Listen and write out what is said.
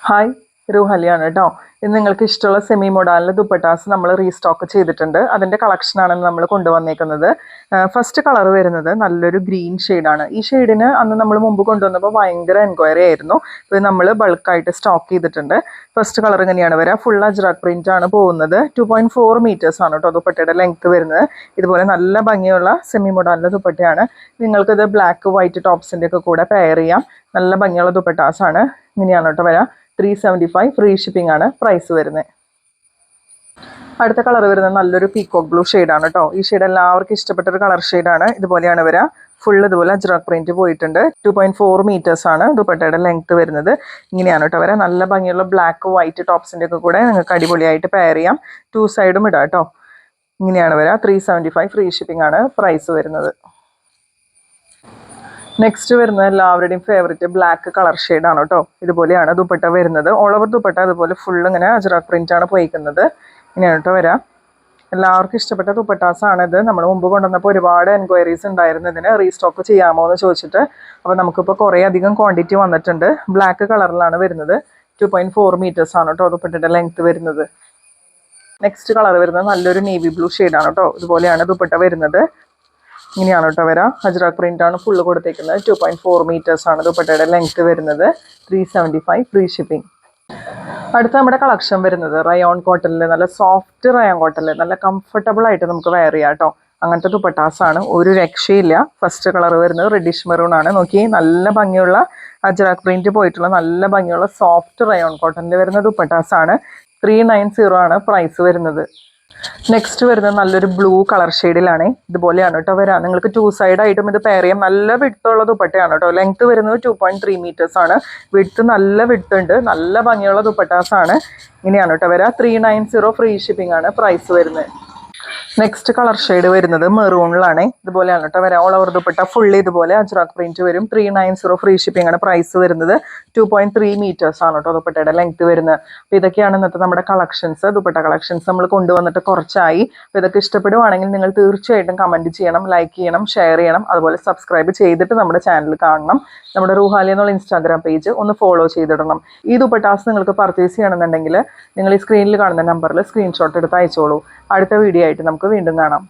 Hi രൂഹലിയാണ് കേട്ടോ. ഇത് നിങ്ങൾക്ക് ഇഷ്ടമുള്ള സെമി മൊഡാലിലെ ദുപ്പട്ടാസ് നമ്മൾ റീസ്റ്റോക്ക് ചെയ്തിട്ടുണ്ട്. അതിൻ്റെ കളക്ഷനാണ് നമ്മൾ കൊണ്ടുവന്നേക്കുന്നത്. ഫസ്റ്റ് കളർ വരുന്നത് നല്ലൊരു ഗ്രീൻ ഷെയ്ഡാണ്. ഈ ഷെയ്ഡിന് അന്ന് നമ്മൾ മുമ്പ് കൊണ്ടുവന്നപ്പോൾ ഭയങ്കര എൻക്വയറി ആയിരുന്നു. ഇത് നമ്മൾ ബൾക്കായിട്ട് സ്റ്റോക്ക് ചെയ്തിട്ടുണ്ട്. ഫസ്റ്റ് കളർ ഇങ്ങനെയാണ് വരിക. ഫുൾ അജ്രാക്ക് പ്രിൻ്റ് ആണ് പോകുന്നത്. 2.4 മീറ്റേഴ്സ് ആണ് കേട്ടോ ദുപ്പട്ടയുടെ ലെങ്ത് വരുന്നത്. ഇതുപോലെ നല്ല ഭംഗിയുള്ള സെമി മൊഡാലിലെ ദുപ്പട്ടയാണ്. നിങ്ങൾക്കിത് ബ്ലാക്ക് വൈറ്റ് ടോപ്സിൻ്റെ ഒക്കെ കൂടെ പെയർ ചെയ്യാം. നല്ല ഭംഗിയുള്ള ദുപ്പട്ടാസാണ്. ഇങ്ങനെയാണ് കേട്ടോ വരിക. 375 ഫ്രീ ഷിപ്പിംഗ് ആണ് പ്രൈസ് വരുന്നത്. അടുത്ത കളർ വരുന്നത് നല്ലൊരു പീക്കോക്ക് ബ്ലൂ ഷെയ്ഡാണ് കേട്ടോ. ഈ ഷെയ്ഡ് എല്ലാവർക്കും ഇഷ്ടപ്പെട്ട ഒരു കളർ ഷെയ്ഡാണ്. ഇതുപോലെയാണ് വരിക. ഫുൾ ഇതുപോലെ അജ്രാക്ക് പ്രിന്റ് പോയിട്ടുണ്ട്. 2.4 മീറ്റേഴ്സ് ആണ് ദുപ്പട്ടയുടെ ലെങ്ത് വരുന്നത്. ഇങ്ങനെയാണ് കേട്ടോ വരിക. നല്ല ഭംഗിയുള്ള ബ്ലാക്ക് വൈറ്റ് ടോപ്സിൻ്റെ ഒക്കെ കൂടെ നിങ്ങൾക്ക് അടിപൊളിയായിട്ട് പെയർ ചെയ്യാം. 2 സൈഡും ഇടാം കേട്ടോ. ഇങ്ങനെയാണ് വരിക. 375 ഫ്രീ ഷിപ്പിംഗ് ആണ് പ്രൈസ് വരുന്നത്. നെക്സ്റ്റ് വരുന്നത് എല്ലാവരുടെയും ഫേവറേറ്റ് ബ്ലാക്ക് കളർ ഷെയ്ഡാണ് കേട്ടോ. ഇതുപോലെയാണ് ദുപ്പട്ട വരുന്നത്. ഓൾ ഓവർ ദുപ്പട്ട അതുപോലെ ഫുൾ ഇങ്ങനെ അജ്രാക്ക് പ്രിന്റ് ആണ് പോയിക്കുന്നത്. ഇങ്ങനെയാണ് കേട്ടോ വരാം. എല്ലാവർക്കും ഇഷ്ടപ്പെട്ട ദുപ്പട്ടാസാണിത്. നമ്മൾ മുമ്പ് കൊണ്ടുവന്നപ്പോൾ ഒരുപാട് എൻക്വയറീസ് ഉണ്ടായിരുന്നു ഇതിന് റീസ്റ്റോക്ക് ചെയ്യാമോ എന്ന് ചോദിച്ചിട്ട്. അപ്പോൾ നമുക്കിപ്പോൾ കുറേ അധികം ക്വാണ്ടിറ്റി വന്നിട്ടുണ്ട്. ബ്ലാക്ക് കളറിലാണ് വരുന്നത്. 2.4 മീറ്റേഴ്സ് ആണ് കേട്ടോ ദുപ്പട്ടയുടെ ലെങ്ത് വരുന്നത്. നെക്സ്റ്റ് കളർ വരുന്നത് നല്ലൊരു നേവി ബ്ലൂ ഷെയ്ഡാണ് കേട്ടോ. ഇതുപോലെയാണ് ദുപ്പട്ട വരുന്നത്. ഇങ്ങനെയാണ് കേട്ടോ വരാം. അജ്രാക്ക് പ്രിന്റ് ആണ് ഫുള്ള് കൊടുത്തേക്കുന്നത്. 2.4 മീറ്റേഴ്സ് ആണ് ദുപ്പട്ടയുടെ ലെങ്ത് വരുന്നത്. 375 ഫ്രീ ഷിപ്പിംഗ്. അടുത്ത നമ്മുടെ കളക്ഷൻ വരുന്നത് റയോൺ കോട്ടണിൽ, നല്ല സോഫ്റ്റ് റയോൺ കോട്ടണിൽ നല്ല കംഫർട്ടബിൾ ആയിട്ട് നമുക്ക് വെയർ ചെയ്യാം കേട്ടോ. അങ്ങനത്തെ ദുപ്പട്ടാസാണ്. ഒരു രക്ഷയില്ല. ഫസ്റ്റ് കളർ വരുന്നത് റെഡിഷ് മെറൂൺ ആണ്. നോക്കി, നല്ല ഭംഗിയുള്ള അജ്രാക്ക് പ്രിന്റ് പോയിട്ടുള്ള നല്ല ഭംഗിയുള്ള സോഫ്റ്റ് റയോൺ കോട്ടണിൽ വരുന്ന ദുപ്പട്ടാസാണ്. 390 ആണ് പ്രൈസ് വരുന്നത്. നെക്സ്റ്റ് വരുന്നത് നല്ലൊരു ബ്ലൂ കളർ ഷെയ്ഡിലാണ്. ഇതുപോലെയാണ് കേട്ടോ വരാം. നിങ്ങൾക്ക് 2 സൈഡ് ആയിട്ടും ഇത് പെയർ ചെയ്യാം. നല്ല വിഡ്ത്തുള്ള ദുപ്പട്ടയാണ് കേട്ടോ. ലെങ്ത് വരുന്നത് 2.3 മീറ്റേഴ്സ് ആണ്. വിഡ്ത്ത് നല്ല വിഡ്ത്ത് ഉണ്ട്. നല്ല ഭംഗിയുള്ള ദുപ്പട്ടാസാണ്. ഇങ്ങനെയാണ് കേട്ടോ വരാം. 390 ഫ്രീ ഷിപ്പിംഗ് ആണ് പ്രൈസ് വരുന്നത്. നെക്സ്റ്റ് കളർ ഷെയ്ഡ് വരുന്നത് മെറൂണിലാണ്. ഇതുപോലെയാണ് കേട്ടോ വരാം. ഓൾ ഓവർ ദുപ്പട്ട ഫുള്ളി ഇതുപോലെ അജ്രാക്ക് പ്രിന്റ് വരും. 390 ഫ്രീ ഷിപ്പിംഗ് ആണ് പ്രൈസ് വരുന്നത്. 2.3 മീറ്റേഴ്സ് ആണ് കേട്ടോ ദുപ്പട്ടയുടെ ലെങ്ത് വരുന്നത്. അപ്പോൾ ഇതൊക്കെയാണ് ഇന്നത്തെ നമ്മുടെ കളക്ഷൻസ്. ദുപ്പട്ട കളക്ഷൻസ് നമ്മൾ കൊണ്ടുവന്നിട്ട് കുറച്ചായി. അപ്പോൾ ഇതൊക്കെ ഇഷ്ടപ്പെടുവാണെങ്കിൽ നിങ്ങൾ തീർച്ചയായിട്ടും കമൻറ്റ് ചെയ്യണം, ലൈക്ക് ചെയ്യണം, ഷെയർ ചെയ്യണം. അതുപോലെ സബ്സ്ക്രൈബ് ചെയ്തിട്ട് നമ്മുടെ ചാനൽ കാണണം. നമ്മുടെ റൂഹാലി എന്നുള്ള ഇൻസ്റ്റാഗ്രാം പേജ് ഒന്ന് ഫോളോ ചെയ്തിടണം. ഈ ദുപ്പട്ടാസ് നിങ്ങൾക്ക് പർച്ചേസ് ചെയ്യണമെന്നുണ്ടെങ്കിൽ നിങ്ങൾ ഈ സ്ക്രീനിൽ കാണുന്ന നമ്പറിൽ സ്ക്രീൻഷോട്ട് എടുത്ത് അയച്ചോളൂ. അടുത്ത വീഡിയോ ആയിട്ട് നമുക്ക് വീണ്ടും കാണാം.